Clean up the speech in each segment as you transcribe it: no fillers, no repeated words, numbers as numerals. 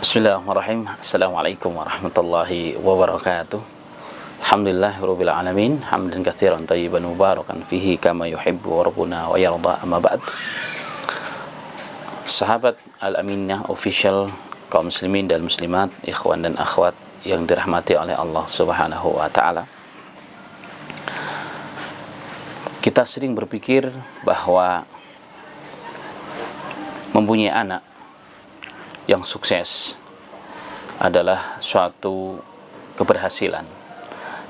Bismillahirrahmanirrahim. Assalamualaikum warahmatullahi wabarakatuh. Alhamdulillahirabbil alamin, hamdan katsiran thayyiban mubarakan fihi kama yuhibbu rabbuna wa yarda, amma ba'd. Sahabat Al-Aminah Official, kaum muslimin dan muslimat, ikhwan dan akhwat yang dirahmati oleh Allah Subhanahu wa taala. Kita sering berpikir bahwa mempunyai anak yang sukses adalah suatu keberhasilan,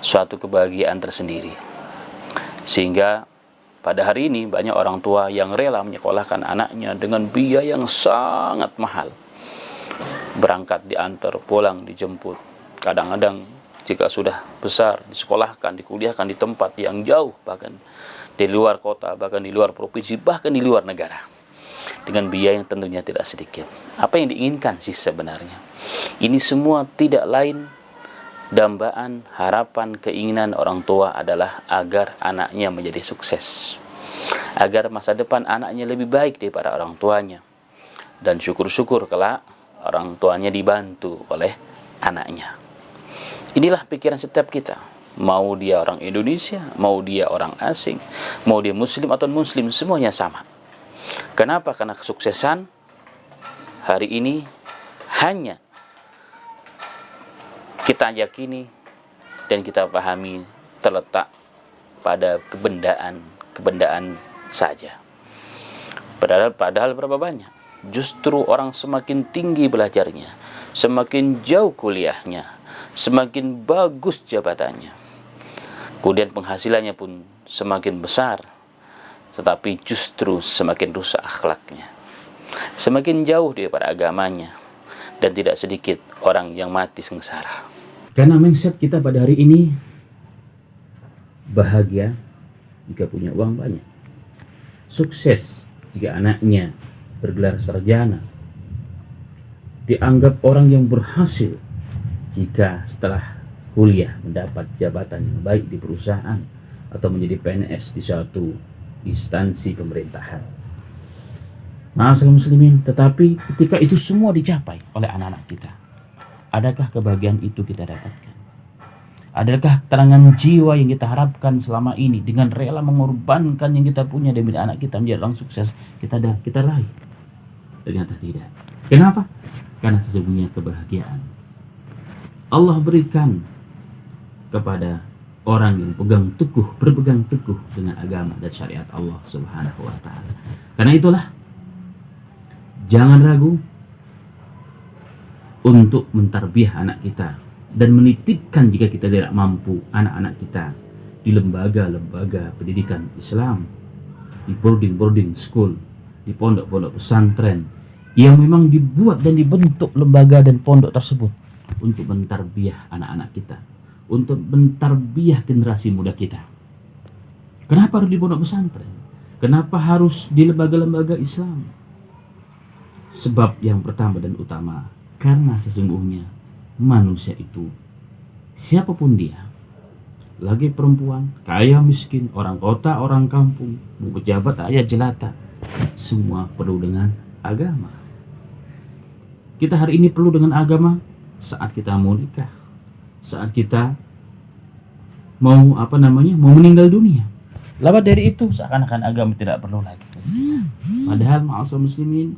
suatu kebahagiaan tersendiri. Sehingga pada hari ini banyak orang tua yang rela menyekolahkan anaknya dengan biaya yang sangat mahal. Berangkat diantar, pulang dijemput. Kadang-kadang jika sudah besar disekolahkan, dikuliahkan di tempat yang jauh, bahkan di luar kota, bahkan di luar provinsi, bahkan di luar negara, dengan biaya yang tentunya tidak sedikit. Apa yang diinginkan sih sebenarnya? Ini semua tidak lain dambaan, harapan, keinginan orang tua adalah agar anaknya menjadi sukses, agar masa depan anaknya lebih baik daripada orang tuanya, dan syukur-syukur kelak orang tuanya dibantu oleh anaknya. Inilah pikiran setiap kita, mau dia orang Indonesia, mau dia orang asing, mau dia muslim atau muslim, semuanya sama. Kenapa? Karena kesuksesan hari ini hanya kita yakini dan kita pahami terletak pada kebendaan saja. Padahal berapa banyak? Justru orang semakin tinggi belajarnya, semakin jauh kuliahnya, semakin bagus jabatannya, kemudian penghasilannya pun semakin besar, tetapi justru semakin rusak akhlaknya, semakin jauh daripada agamanya, dan tidak sedikit orang yang mati sengsara. Karena mindset kita pada hari ini bahagia jika punya uang banyak, sukses jika anaknya bergelar sarjana, dianggap orang yang berhasil jika setelah kuliah mendapat jabatan yang baik di perusahaan atau menjadi PNS di suatu instansi pemerintahan. Ma'asyiral muslimin, tetapi ketika itu semua dicapai oleh anak-anak kita, adakah kebahagiaan itu kita dapatkan? Adakah terangan jiwa yang kita harapkan selama ini dengan rela mengorbankan yang kita punya demi anak kita menjadi orang sukses kita raih? Ternyata tidak. Kenapa? Karena sesungguhnya kebahagiaan Allah berikan kepada orang yang berpegang teguh dengan agama dan syariat Allah Subhanahu wa taala. Karena itulah jangan ragu untuk mentarbiyah anak kita dan menitipkan jika kita tidak mampu anak-anak kita di lembaga-lembaga pendidikan Islam, di boarding school, di pondok-pondok pesantren yang memang dibuat dan dibentuk lembaga dan pondok tersebut untuk mentarbiyah anak-anak kita, untuk mentarbiyah generasi muda kita. Kenapa harus di pondok pesantren? Kenapa harus di lembaga-lembaga Islam? Sebab yang pertama dan utama, karena sesungguhnya manusia itu, siapapun dia, lagi perempuan, kaya miskin, orang kota, orang kampung, mau pejabat, ayah jelata, semua perlu dengan agama. Kita hari ini perlu dengan agama saat kita mau nikah, saat kita mau meninggal dunia. Lewat dari itu seakan-akan agama tidak perlu lagi. Padahal ma'asyiral muslimin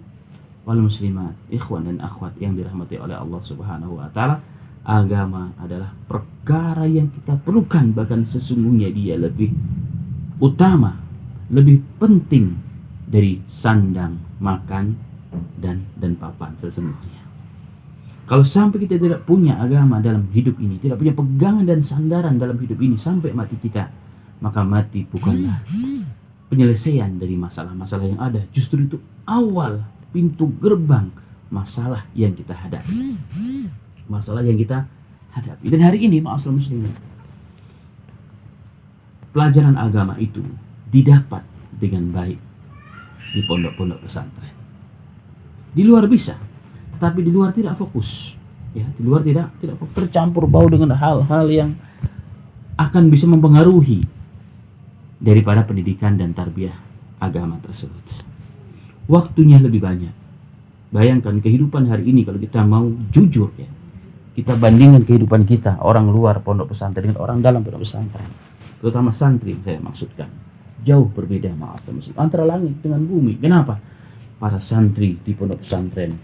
wal muslimat, ikhwan dan akhwat yang dirahmati oleh Allah Subhanahu wa taala, agama adalah perkara yang kita perlukan, bahkan sesungguhnya dia lebih utama, lebih penting dari sandang, makan dan papan sesungguhnya. Kalau sampai kita tidak punya agama dalam hidup ini, tidak punya pegangan dan sandaran dalam hidup ini sampai mati kita, maka mati bukanlah penyelesaian dari masalah-masalah yang ada. Justru itu awal pintu gerbang masalah yang kita hadapi. Masalah yang kita hadapi. Dan hari ini ma'asyiral muslimin, pelajaran agama itu didapat dengan baik di pondok-pondok pesantren. Di luar bisa, tetapi di luar tidak fokus, ya, di luar tidak fokus, tercampur bau dengan hal-hal yang akan bisa mempengaruhi daripada pendidikan dan tarbiyah agama tersebut. Waktunya lebih banyak Bayangkan kehidupan hari ini kalau kita mau jujur ya. Kita bandingkan kehidupan kita, orang luar pondok pesantren dengan orang dalam pondok pesantren. Terutama santri saya maksudkan. Jauh berbeda antara langit dengan bumi. Kenapa? Para santri di pondok pesantren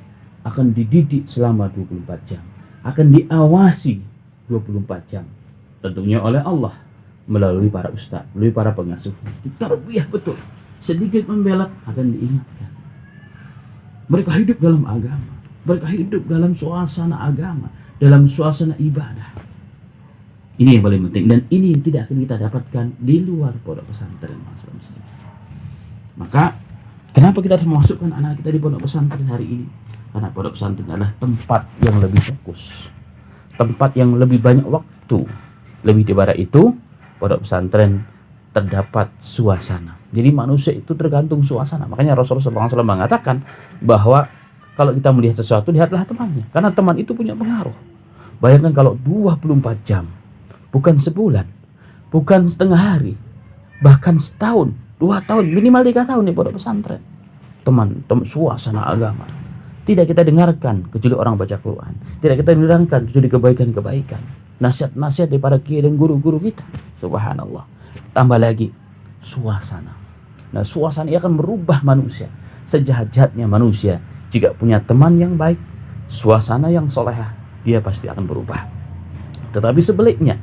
akan dididik selama 24 jam. Akan diawasi 24 jam. Tentunya oleh Allah. Melalui para ustaz, melalui para pengasuh. Ditarbiyah betul. Sedikit membelot akan diingatkan. Mereka hidup dalam agama. Mereka hidup dalam suasana agama. Dalam suasana ibadah. Ini yang paling penting. Dan ini yang tidak akan kita dapatkan di luar pondok pesantren. Maka kenapa kita harus memasukkan anak kita di pondok pesantren hari ini? Karena pondok pesantren adalah tempat yang lebih fokus. Tempat yang lebih banyak waktu. Lebih daripada itu, pondok pesantren terdapat suasana. Jadi manusia itu tergantung suasana. Makanya Rasulullah SAW mengatakan bahwa kalau kita melihat sesuatu, lihatlah temannya. Karena teman itu punya pengaruh. Bayangkan kalau 24 jam, bukan sebulan, bukan setengah hari, bahkan setahun, 2 tahun, minimal 3 tahun di pondok pesantren. Teman, suasana agama. Tidak kita dengarkan kecuali orang baca Quran. Tidak kita dengarkan kecuali kebaikan-kebaikan. Nasihat-nasihat daripada kiai dan guru-guru kita. Subhanallah. Tambah lagi, suasana. Nah, suasana ini akan merubah manusia. Sejahat-jahatnya manusia, jika punya teman yang baik, suasana yang solehah, dia pasti akan berubah. Tetapi sebaliknya,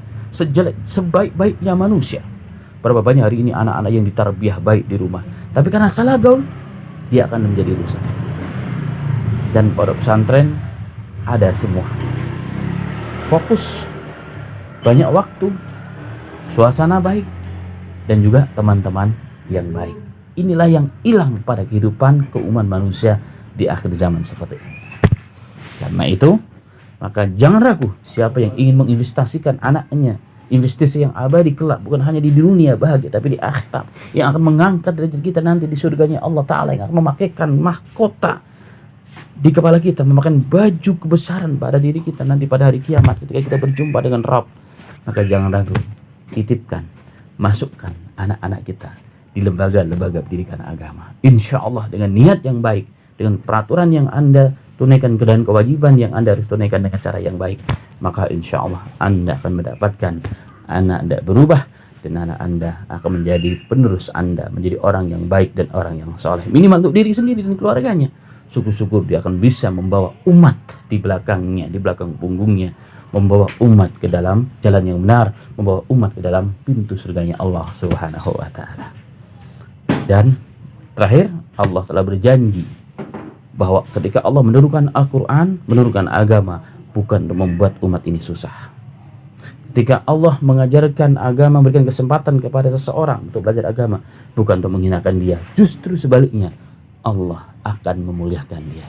sebaik-baiknya manusia, berapa banyak hari ini anak-anak yang ditarbiyah baik di rumah, tapi karena salah gaul, dia akan menjadi rusak. Dan pondok pesantren ada semua. Fokus, banyak waktu, suasana baik, dan juga teman-teman yang baik. Inilah yang hilang pada kehidupan keumat manusia di akhir zaman seperti ini. Karena itu, maka jangan ragu siapa yang ingin menginvestasikan anaknya, investasi yang abadi kelak, bukan hanya di dunia bahagia, tapi di akhirat, yang akan mengangkat derajat kita nanti di surganya Allah Ta'ala, yang akan memakaikan mahkota di kepala kita, memakai baju kebesaran pada diri kita nanti pada hari kiamat ketika kita berjumpa dengan Rabb. Maka jangan ragu, titipkan, masukkan anak-anak kita di lembaga-lembaga pendidikan agama. Insya Allah dengan niat yang baik, dengan peraturan yang Anda tunaikan dan kewajiban yang Anda harus tunaikan dengan cara yang baik, maka insya Allah Anda akan mendapatkan anak Anda berubah, dan anak Anda akan menjadi penerus Anda, menjadi orang yang baik dan orang yang soleh, minimal untuk diri sendiri dan keluarganya. Syukur-syukur dia akan bisa membawa umat di belakangnya, di belakang punggungnya, membawa umat ke dalam jalan yang benar, membawa umat ke dalam pintu surganya Allah Subhanahu wa Ta'ala. Dan terakhir, Allah telah berjanji bahwa ketika Allah menurunkan Al-Quran, menurunkan agama, bukan untuk membuat umat ini susah. Ketika Allah mengajarkan agama, memberikan kesempatan kepada seseorang untuk belajar agama, bukan untuk menghinakan dia. Justru sebaliknya, Allah akan memuliakan dia.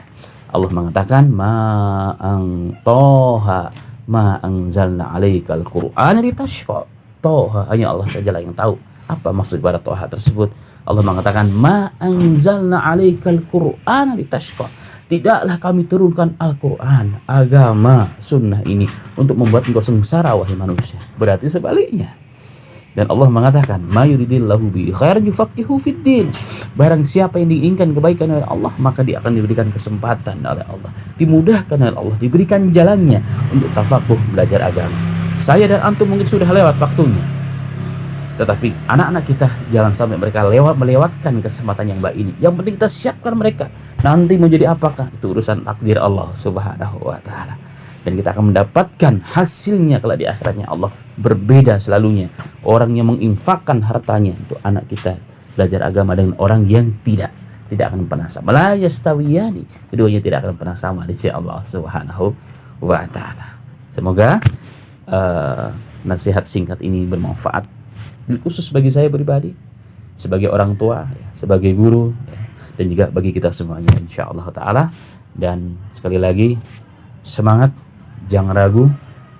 Allah mengatakan, Toha ma'anzalna alaikal Qur'ana litashqa. Toha, hanya Allah sajalah yang tahu apa maksud pada Toha tersebut. Allah mengatakan, ma'anzalna alaikal Qur'ana litashqa. Tidaklah kami turunkan Al-Quran, agama, sunnah ini untuk membuat engkau sengsara wahai manusia. Berarti sebaliknya. Dan Allah mengatakan, ma yuridillahu bi khairan yufaqihu fiddin. Barang siapa yang diinginkan kebaikan oleh Allah, maka dia akan diberikan kesempatan oleh Allah, dimudahkan oleh Allah, diberikan jalannya untuk tafakuh belajar agama. Saya dan antum mungkin sudah lewat waktunya, tetapi anak-anak kita jangan sampai mereka melewatkan kesempatan yang baik ini. Yang penting kita siapkan mereka. Nanti mau jadi apakah, itu urusan takdir Allah Subhanahu wa Ta'ala. Dan kita akan mendapatkan hasilnya kalau di akhiratnya. Allah berbeda selalunya orang yang menginfakkan hartanya untuk anak kita belajar agama dengan orang yang tidak akan pernah sama. La yastawiyani, keduanya tidak akan pernah sama di sisi Allah Subhanahu wa Ta'ala. Semoga nasihat singkat ini bermanfaat, khusus bagi saya pribadi, sebagai orang tua, sebagai guru, dan juga bagi kita semuanya insyaallah ta'ala. Dan sekali lagi, semangat, jangan ragu,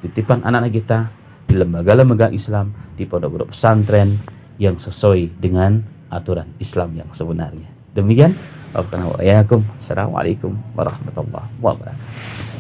titipan anak-anak kita di lembaga-lembaga Islam, di pondok-pondok pesantren yang sesuai dengan aturan Islam yang sebenarnya. Demikian, assalamualaikum warahmatullahi wabarakatuh.